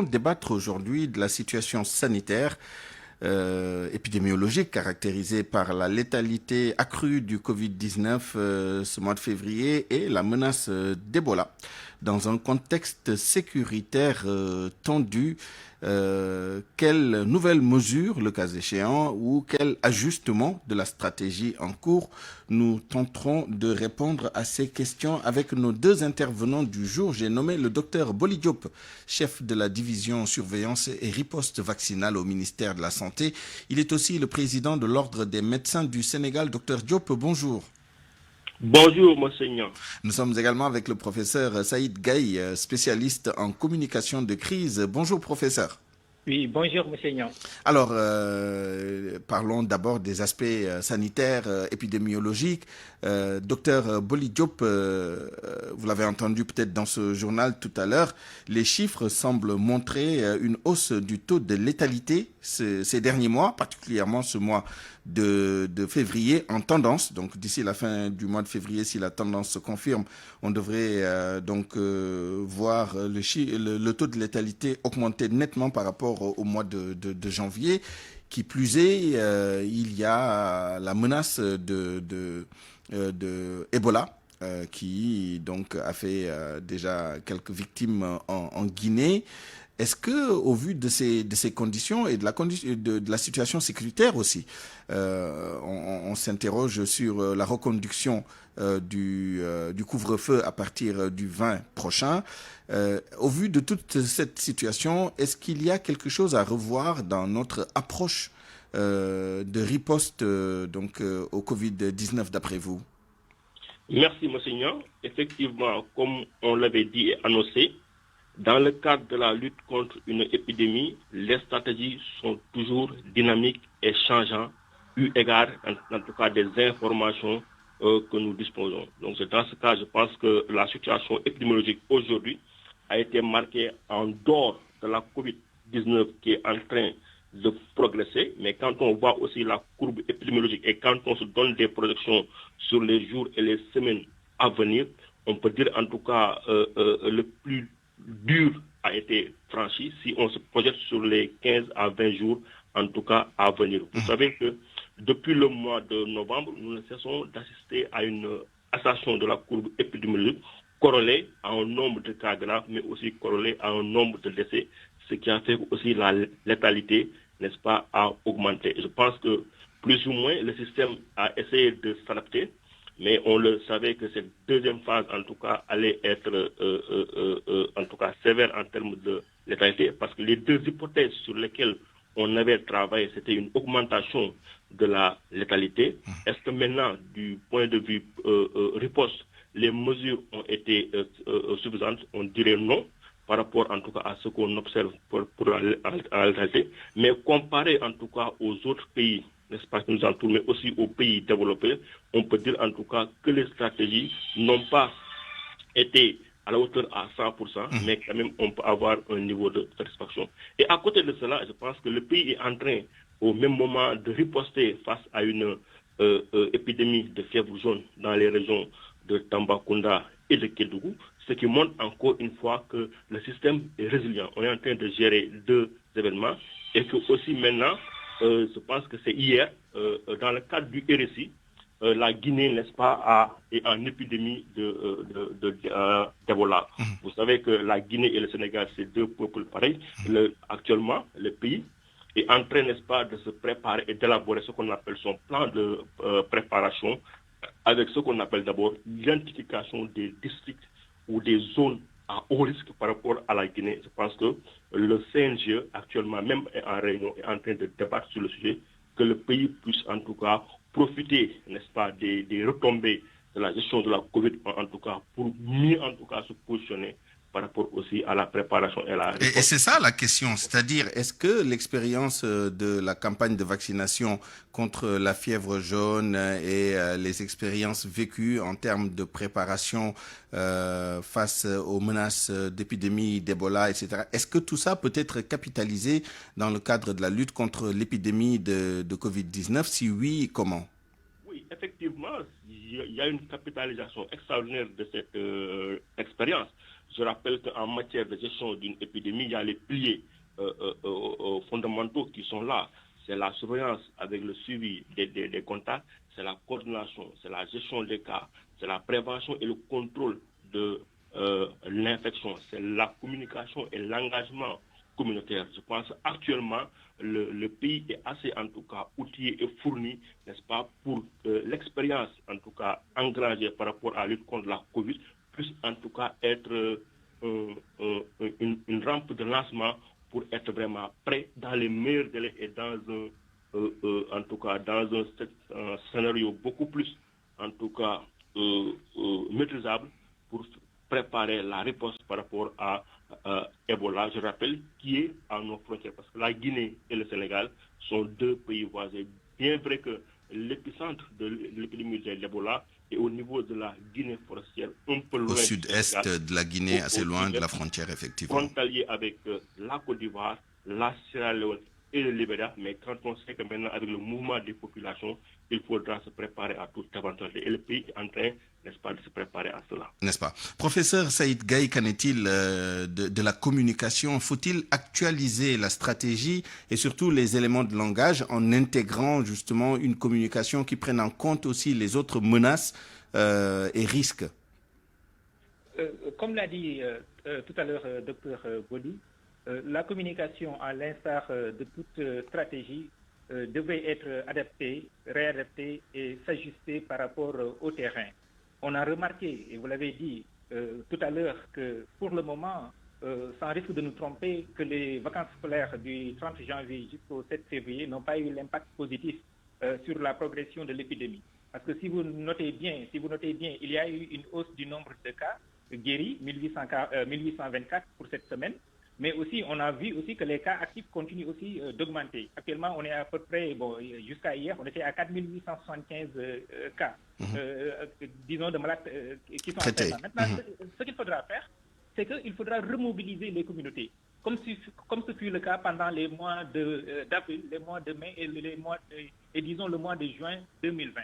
Débattre aujourd'hui de la situation sanitaire, épidémiologique caractérisée par la létalité accrue du Covid-19 ce mois de février et la menace d'Ebola. Dans un contexte sécuritaire tendu, quelles nouvelles mesures, le cas échéant, ou quel ajustement de la stratégie en cours, nous tenterons de répondre à ces questions avec nos deux intervenants du jour. J'ai nommé le docteur Boli Diop, chef de la division surveillance et riposte vaccinale au ministère de la Santé. Il est aussi le président de l'Ordre des médecins du Sénégal. Docteur Diop, bonjour. Bonjour, monseigneur. Nous sommes également avec le professeur Saïd Gaye, spécialiste en communication de crise. Bonjour, professeur. Oui, bonjour, monseigneur. Alors, parlons d'abord des aspects sanitaires, épidémiologiques. Docteur Boli Diop, vous l'avez entendu peut-être dans ce journal tout à l'heure, les chiffres semblent montrer une hausse du taux de létalité ces derniers mois, particulièrement ce mois de février en tendance. Donc d'ici la fin du mois de février, si la tendance se confirme, on devrait voir le taux de létalité augmenter nettement par rapport au mois de janvier. Qui plus est, il y a la menace de Ebola. Qui donc a fait déjà quelques victimes en Guinée. Est-ce que, au vu de ces conditions et de la situation sécuritaire aussi, on s'interroge sur la reconduction du couvre-feu à partir du 20 prochain. Au vu de toute cette situation, est-ce qu'il y a quelque chose à revoir dans notre approche de riposte au Covid-19 d'après vous? Merci, monseigneur. Effectivement, comme on l'avait dit et annoncé, dans le cadre de la lutte contre une épidémie, les stratégies sont toujours dynamiques et changeantes, eu égard en tout cas des informations que nous disposons. Donc dans ce cas, je pense que la situation épidémiologique aujourd'hui a été marquée en dehors de la COVID-19 qui est en train de progresser, mais quand on voit aussi la courbe épidémiologique et quand on se donne des projections sur les jours et les semaines à venir, on peut dire en tout cas le plus dur a été franchi si on se projette sur les 15 à 20 jours en tout cas à venir. Vous savez que depuis le mois de novembre, nous ne cessons d'assister à une ascension de la courbe épidémiologique corrélée à un nombre de cas graves, mais aussi corrélée à un nombre de décès, ce qui a fait aussi la létalité, n'est-ce pas, a augmenté. Je pense que plus ou moins le système a essayé de s'adapter, mais on le savait que cette deuxième phase, en tout cas, allait être en tout cas sévère en termes de létalité, parce que les deux hypothèses sur lesquelles on avait travaillé, c'était une augmentation de la létalité. Est-ce que maintenant, du point de vue riposte, les mesures ont été suffisantes? On dirait non, par rapport en tout cas à ce qu'on observe pour la létalité. Mais comparé en tout cas aux autres pays, n'est-ce pas, qui nous entourent, mais aussi aux pays développés, on peut dire en tout cas que les stratégies n'ont pas été à la hauteur à 100%, mais quand même on peut avoir un niveau de satisfaction. Et à côté de cela, je pense que le pays est en train, au même moment, de riposter face à une épidémie de fièvre jaune dans les régions de Tambacounda et de Kédougou, ce qui montre encore une fois que le système est résilient. On est en train de gérer deux événements et que aussi maintenant, je pense que c'est hier, dans le cadre du RSI, la Guinée, n'est-ce pas, est en épidémie d'Ebola. Vous savez que la Guinée et le Sénégal, c'est deux peuples pareils. Actuellement, le pays est en train, n'est-ce pas, de se préparer et d'élaborer ce qu'on appelle son plan de préparation, avec ce qu'on appelle d'abord l'identification des districts ou des zones à haut risque par rapport à la Guinée. Je pense que le CNG actuellement même est en réunion, est en train de débattre sur le sujet, que le pays puisse en tout cas profiter, n'est-ce pas, des retombées de la gestion de la Covid en tout cas, pour mieux en tout cas se positionner par rapport aussi à la préparation et la réponse. Et c'est ça la question, c'est-à-dire est-ce que l'expérience de la campagne de vaccination contre la fièvre jaune et les expériences vécues en termes de préparation face aux menaces d'épidémie, d'Ebola, etc., est-ce que tout ça peut être capitalisé dans le cadre de la lutte contre l'épidémie de Covid-19? Si oui, comment? Oui, effectivement, il y a une capitalisation extraordinaire de cette expérience. Je rappelle qu'en matière de gestion d'une épidémie, il y a les piliers fondamentaux qui sont là. C'est la surveillance avec le suivi des contacts, c'est la coordination, c'est la gestion des cas, c'est la prévention et le contrôle de l'infection, c'est la communication et l'engagement communautaire. Je pense actuellement le pays est assez en tout cas outillé et fourni, n'est-ce pas, pour l'expérience en tout cas engrangée par rapport à la lutte contre la Covid, puisse en tout cas être une rampe de lancement pour être vraiment prêt dans les meilleurs délais et dans en tout cas dans un scénario beaucoup plus en tout cas maîtrisable pour préparer la réponse par rapport à Ebola, je rappelle, qui est à nos frontières, parce que la Guinée et le Sénégal sont deux pays voisins. Bien vrai que l'épicentre de l'épidémie de l'Ebola est au niveau de la Guinée forestière, un peu loin au sud-est de la Guinée, assez loin de la frontière, effectivement. Frontalier avec la Côte d'Ivoire, la Sierra Leone et le Libéria, mais quand on sait que maintenant, avec le mouvement des populations, il faudra se préparer à toute éventualité. Et le pays est en train, n'est-ce pas, de se préparer à cela. N'est-ce pas? Professeur Saïd Gaye, qu'en est-il de la communication? Faut-il actualiser la stratégie et surtout les éléments de langage en intégrant justement une communication qui prenne en compte aussi les autres menaces et risques? Comme l'a dit tout à l'heure Dr Boli, la communication, à l'instar de toute stratégie, devrait être adaptée, réadaptée et s'ajuster par rapport au terrain. On a remarqué, et vous l'avez dit tout à l'heure, que pour le moment, sans risque de nous tromper, que les vacances scolaires du 30 janvier jusqu'au 7 février n'ont pas eu l'impact positif sur la progression de l'épidémie. Parce que si vous notez bien, il y a eu une hausse du nombre de cas guéris, 1824 pour cette semaine. Mais aussi, on a vu aussi que les cas actifs continuent aussi d'augmenter. Actuellement, on est à peu près, jusqu'à hier, on était à 4875 cas, disons, de malades qui sont traités. Maintenant, ce qu'il faudra faire, c'est qu'il faudra remobiliser les communautés, comme ce fut le cas pendant les mois d'avril, les mois de mai et disons le mois de juin 2020.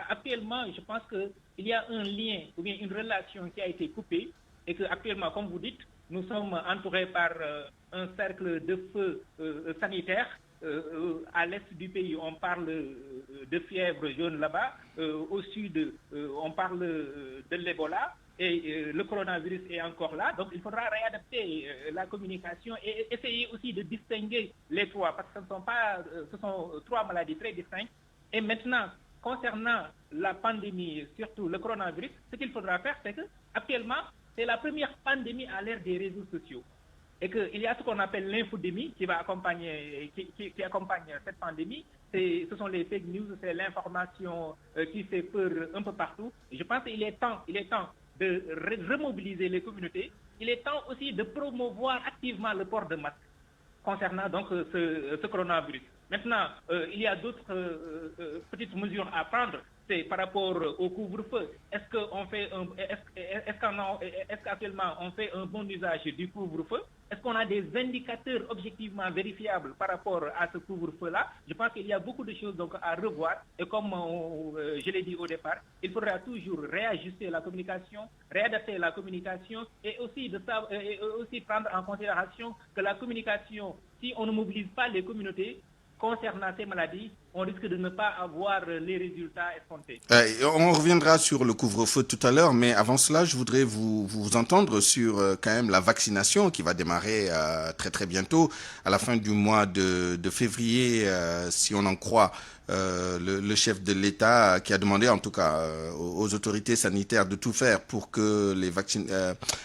Actuellement, je pense qu'il y a un lien ou bien une relation qui a été coupée et qu'actuellement, comme vous dites, nous sommes entourés par un cercle de feu sanitaire. À l'est du pays, on parle de fièvre jaune là-bas. Au sud, on parle de l'Ebola. Et le coronavirus est encore là. Donc, il faudra réadapter la communication et essayer aussi de distinguer les trois, parce que ce sont trois maladies très distinctes. Et maintenant, concernant la pandémie, surtout le coronavirus, ce qu'il faudra faire, c'est que actuellement, c'est la première pandémie à l'ère des réseaux sociaux. Et qu'il y a ce qu'on appelle l'infodémie qui accompagne cette pandémie. Ce sont les fake news, c'est l'information qui fait peur un peu partout. Et je pense qu'il est temps de remobiliser les communautés. Il est temps aussi de promouvoir activement le port de masque concernant donc ce coronavirus. Maintenant, il y a d'autres petites mesures à prendre. C'est par rapport au couvre-feu. Est-ce qu'actuellement on fait un bon usage du couvre-feu? Est-ce qu'on a des indicateurs objectivement vérifiables par rapport à ce couvre-feu-là? Je pense qu'il y a beaucoup de choses donc à revoir. Et comme je l'ai dit au départ, il faudra toujours réajuster la communication, réadapter la communication et aussi prendre en considération que la communication, si on ne mobilise pas les communautés concernant ces maladies, on risque de ne pas avoir les résultats escomptés. On reviendra sur le couvre-feu tout à l'heure, mais avant cela, je voudrais vous entendre sur quand même la vaccination qui va démarrer très très bientôt, à la fin du mois de février, si on en croit le chef de l'État qui a demandé en tout cas aux autorités sanitaires de tout faire pour que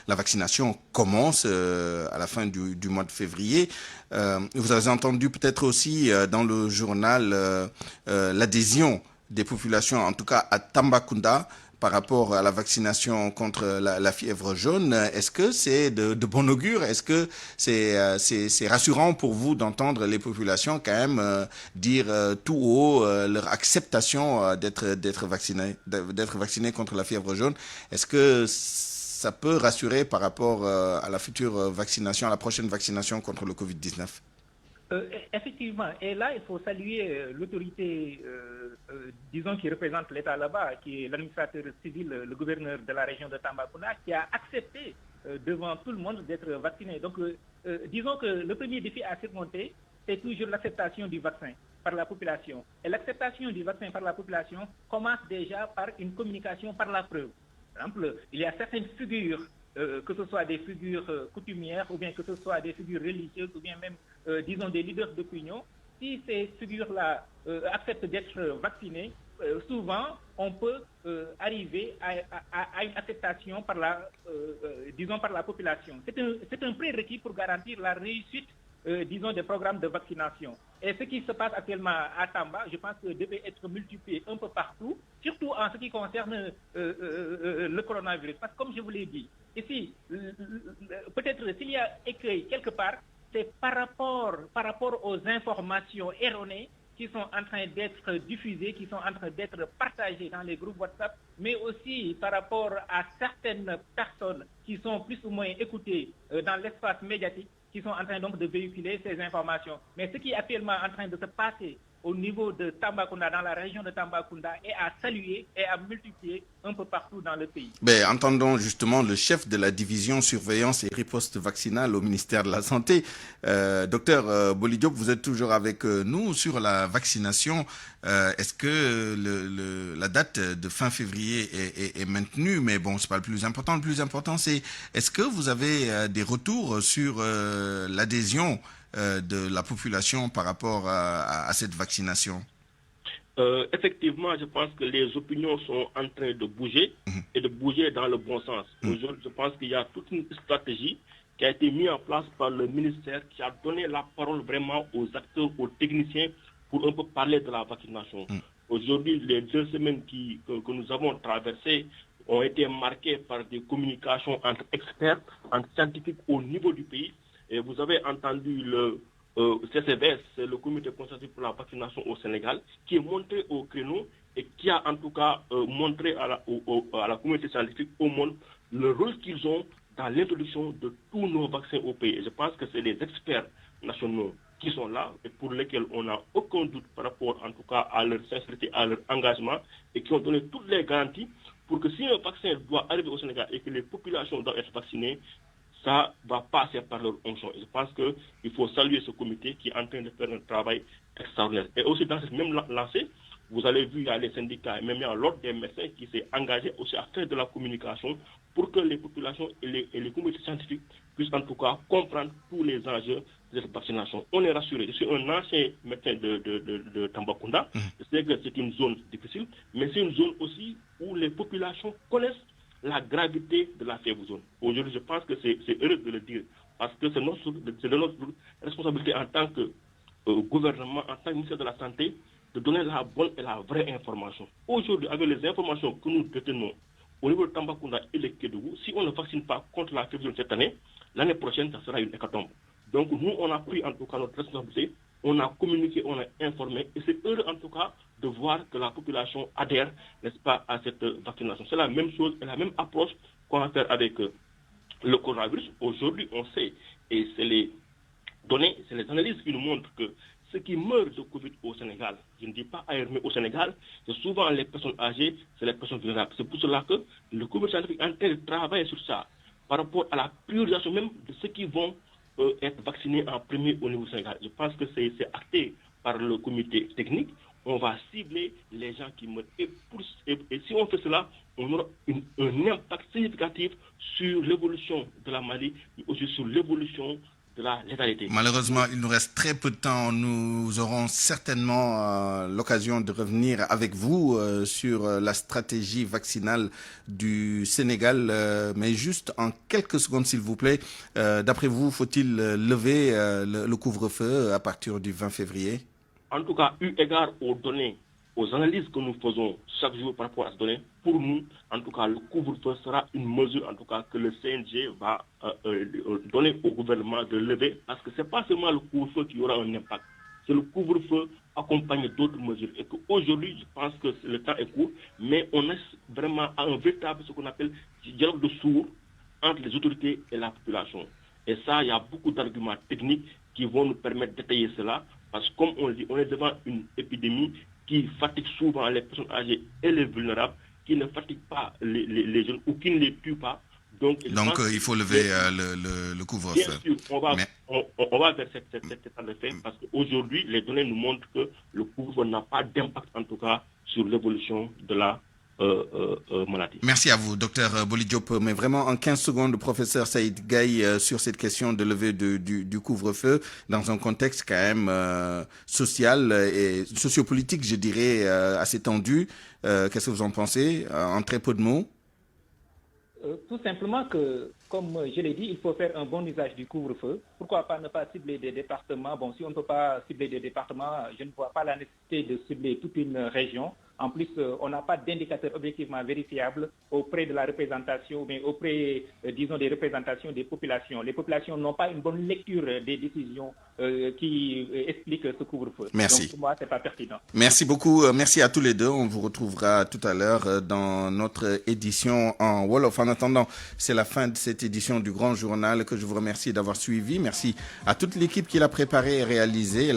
la vaccination commence à la fin du mois de février. Vous avez entendu peut-être aussi dans le journal l'adhésion des populations, en tout cas à Tambacounda, par rapport à la vaccination contre la fièvre jaune. Est-ce que c'est de bon augure? Est-ce que c'est rassurant pour vous d'entendre les populations quand même dire tout haut leur acceptation d'être vaccinées contre la fièvre jaune? Est-ce que ça peut rassurer par rapport à la future vaccination, à la prochaine vaccination contre le Covid-19? Effectivement, et là, il faut saluer l'autorité, disons, qui représente l'État là-bas, qui est l'administrateur civil, le gouverneur de la région de Tambacounda, qui a accepté devant tout le monde d'être vaccinés. Donc, disons que le premier défi à surmonter, c'est toujours l'acceptation du vaccin par la population. Et l'acceptation du vaccin par la population commence déjà par une communication par la preuve. Par exemple, il y a certaines figures, que ce soit des figures coutumières ou bien que ce soit des figures religieuses ou bien même, disons, des leaders d'opinion. Si ces figures-là acceptent d'être vaccinées, souvent, on peut arriver à une acceptation par disons, par la population. C'est un prérequis pour garantir la réussite, disons, des programmes de vaccination. Et ce qui se passe actuellement à Tamba, je pense que devait être multiplié un peu partout, surtout en ce qui concerne le coronavirus. Parce que comme je vous l'ai dit, ici, peut-être s'il y a écrit quelque part, c'est par rapport aux informations erronées qui sont en train d'être diffusées, qui sont en train d'être partagées dans les groupes WhatsApp, mais aussi par rapport à certaines personnes qui sont plus ou moins écoutées dans l'espace médiatique, qui sont en train donc de véhiculer ces informations. Mais ce qui est actuellement en train de se passer au niveau de Tambacounda, dans la région de Tambacounda, est à saluer et à multiplier un peu partout dans le pays. Ben, entendons justement le chef de la division surveillance et riposte vaccinale au ministère de la Santé, docteur Boli Diop, vous êtes toujours avec nous sur la vaccination. Est-ce que la date de fin février est maintenue? Mais bon, c'est pas le plus important. Le plus important, c'est est-ce que vous avez des retours sur l'adhésion de la population par rapport à cette vaccination? Effectivement, je pense que les opinions sont en train de bouger et de bouger dans le bon sens. Aujourd'hui, je pense qu'il y a toute une stratégie qui a été mise en place par le ministère qui a donné la parole vraiment aux acteurs, aux techniciens pour un peu parler de la vaccination. Aujourd'hui, les 2 semaines que nous avons traversées ont été marquées par des communications entre experts, entre scientifiques au niveau du pays. Et vous avez entendu le CCVS, c'est le comité consultatif pour la vaccination au Sénégal, qui est monté au créneau et qui a en tout cas montré à la communauté scientifique au monde le rôle qu'ils ont dans l'introduction de tous nos vaccins au pays. Et je pense que c'est les experts nationaux qui sont là et pour lesquels on n'a aucun doute par rapport en tout cas à leur sincérité, à leur engagement et qui ont donné toutes les garanties pour que si un vaccin doit arriver au Sénégal et que les populations doivent être vaccinées, ça va passer par leur onction. Je pense qu'il faut saluer ce comité qui est en train de faire un travail extraordinaire. Et aussi dans cette même lancée, vous avez vu, il y a les syndicats et même il y a l'ordre des médecins qui s'est engagé aussi à faire de la communication pour que les populations et les comités scientifiques puissent en tout cas comprendre tous les enjeux de cette vaccination. On est rassuré. Je suis un ancien médecin de Tambacounda. Je sais que c'est une zone difficile, mais c'est une zone aussi où les populations connaissent la gravité de la fièvre jaune. Aujourd'hui, je pense que c'est heureux de le dire, parce que c'est de notre responsabilité en tant que gouvernement, en tant que ministère de la Santé, de donner la bonne et la vraie information. Aujourd'hui, avec les informations que nous détenons au niveau de Tambacounda et de Kédougou, si on ne vaccine pas contre la fièvre jaune cette année, l'année prochaine, ça sera une hécatombe. Donc nous, on a pris en tout cas notre responsabilité, on a communiqué, on a informé, et c'est heureux en tout cas de voir que la population adhère, n'est-ce pas, à cette vaccination. C'est la même chose et la même approche qu'on va faire avec le coronavirus. Aujourd'hui, on sait, et c'est les données, c'est les analyses qui nous montrent que ceux qui meurent de Covid au Sénégal, je ne dis pas ailleurs, mais au Sénégal, c'est souvent les personnes âgées, c'est les personnes vulnérables. C'est pour cela que le comité scientifique est en train de travailler sur ça, par rapport à la priorisation même de ceux qui vont être vaccinés en premier au niveau du Sénégal. Je pense que c'est acté par le comité technique. On va cibler les gens qui meurent. Et si on fait cela, on aura un impact significatif sur l'évolution de la maladie, mais aussi sur l'évolution de la létalité. Malheureusement, il nous reste très peu de temps. Nous aurons certainement l'occasion de revenir avec vous sur la stratégie vaccinale du Sénégal. Mais juste en quelques secondes, s'il vous plaît, d'après vous, faut-il lever le couvre-feu à partir du 20 février? En tout cas, eu égard aux données, aux analyses que nous faisons chaque jour par rapport à ces données, pour nous, en tout cas, le couvre-feu sera une mesure, en tout cas, que le CNG va donner au gouvernement de lever, parce que ce n'est pas seulement le couvre-feu qui aura un impact, c'est le couvre-feu accompagné d'autres mesures. Et qu'aujourd'hui, je pense que le temps est court, mais on est vraiment à un véritable, ce qu'on appelle, dialogue de sourds entre les autorités et la population. Et ça, il y a beaucoup d'arguments techniques qui vont nous permettre d'étayer cela, parce que comme on le dit, on est devant une épidémie qui fatigue souvent les personnes âgées et les vulnérables, qui ne fatigue pas les jeunes ou qui ne les tue pas. Donc, il faut lever le couvre-feu. Bien sûr, on va vers cet état de fait parce qu'aujourd'hui, les données nous montrent que le couvre-feu n'a pas d'impact, en tout cas, sur l'évolution de la maladie. Merci à vous, docteur Boli Diop. Mais vraiment, en 15 secondes, le professeur Saïd Gaye sur cette question de levée du couvre-feu dans un contexte quand même social et sociopolitique, je dirais, assez tendu. Qu'est-ce que vous en pensez en très peu de mots? Tout simplement que, comme je l'ai dit, il faut faire un bon usage du couvre-feu. Pourquoi pas ne pas cibler des départements? Bon, si on ne peut pas cibler des départements, je ne vois pas la nécessité de cibler toute une région. En plus, on n'a pas d'indicateur objectivement vérifiable auprès de la représentation, mais auprès, disons, des représentations des populations. Les populations n'ont pas une bonne lecture des décisions qui expliquent ce couvre-feu. Merci. Donc, pour moi, ce n'est pas pertinent. Merci beaucoup. Merci à tous les deux. On vous retrouvera tout à l'heure dans notre édition en Wolof. En attendant, c'est la fin de cette édition du Grand Journal que je vous remercie d'avoir suivi. Merci à toute l'équipe qui l'a préparé et réalisé.